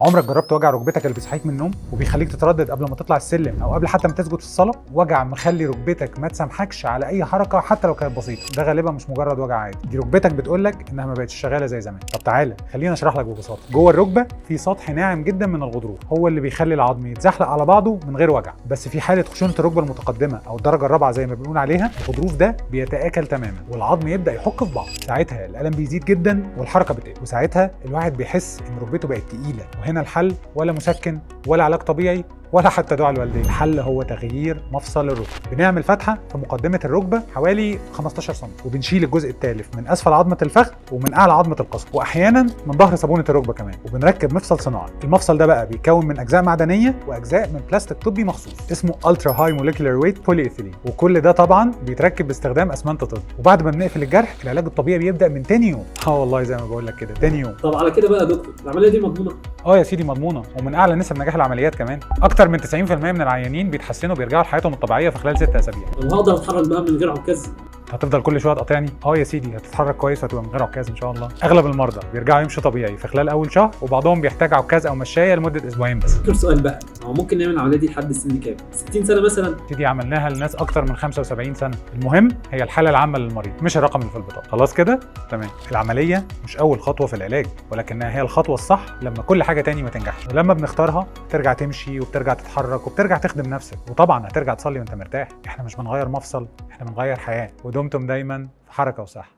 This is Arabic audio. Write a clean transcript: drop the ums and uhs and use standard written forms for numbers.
عمرك جربت وجع ركبتك اللي بيصحيك من النوم وبيخليك تتردد قبل ما تطلع السلم او قبل حتى ما تسجد في الصلاه؟ وجع مخلي ركبتك ما تسامحكش على اي حركه حتى لو كانت بسيطه. ده غالبا مش مجرد وجع عادي، دي ركبتك بتقول لك انها ما بقتش شغاله زي زمان. طب تعالى خلينا اشرح لك ببساطه. جوه الركبه في سطح ناعم جدا من الغضروف، هو اللي بيخلي العظم يتزحلق على بعضه من غير وجع. بس في حاله خشونه الركبه المتقدمه او الدرجه الرابعه زي ما بنقول عليها، الغضروف ده بيتاكل تماما والعظم يبدا يحك في بعض. ساعتها الالم بيزيد جدا والحركه بتقل، وساعتها الواحد بيحس ان ركبته بقت تقيله. وهنا الحل ولا مسكن ولا علاج طبيعي ولا حتى دعاء الوالدين، الحل هو تغيير مفصل الركبه. بنعمل فتحه في مقدمه الركبه حوالي 15 سم، وبنشيل الجزء التالف من اسفل عظمه الفخذ ومن اعلى عظمه القصب، واحيانا من ظهر صابونه الركبه كمان، وبنركب مفصل صناعي. المفصل ده بقى بيتكون من اجزاء معدنيه واجزاء من بلاستيك طبي مخصوص اسمه الترا هاي موليكولار ويت بولي ايثيلين، وكل ده طبعا بيتركب باستخدام اسمنت طبي. وبعد ما بنقفل الجرح العلاج الطبيعي بيبدا من تاني يوم. والله زي ما بقول لك كده تاني يوم. طب على كده بقى يا دكتور، العمليه دي مضمونه؟ يا سيدي مضمونه، ومن اعلى نسب نجاح العمليات كمان. اكتر من 90% من العيانين بيتحسنوا وبيرجعوا لحياتهم الطبيعيه في خلال 6 اسابيع. طب هقدر اتحرك بقى من غير عكاز؟ هتفضل كل شويه تقاطعني؟ يا سيدي هتتحرك كويس وهتبقى من غير عكاز ان شاء الله. اغلب المرضى بيرجعوا يمشوا طبيعي في خلال اول شهر، وبعضهم بيحتاج عكاز او مشايه لمده اسبوعين بس. فكر سؤال بقى، هو ممكن نعمل العمليه دي لحد السن كام؟ 60 سنه مثلا؟ سيدي عملناها لناس اكتر من 75 سنه. المهم هي الحاله العامه للمريض مش الرقم اللي في البطاقه. خلاص كده تمام. العمليه مش اول خطوه في العلاج، ولكنها هي الخطوه الصح لما كل حاجه تاني ما تنجحش. ولما بنختارها ترجع تمشي وبترجع تتحرك وبترجع تخدم نفسك، وطبعا هترجع تصلي وانت مرتاح. احنا مش بنغير مفصل، احنا بنغير حياه. ودمتم دايما في حركه وصحه.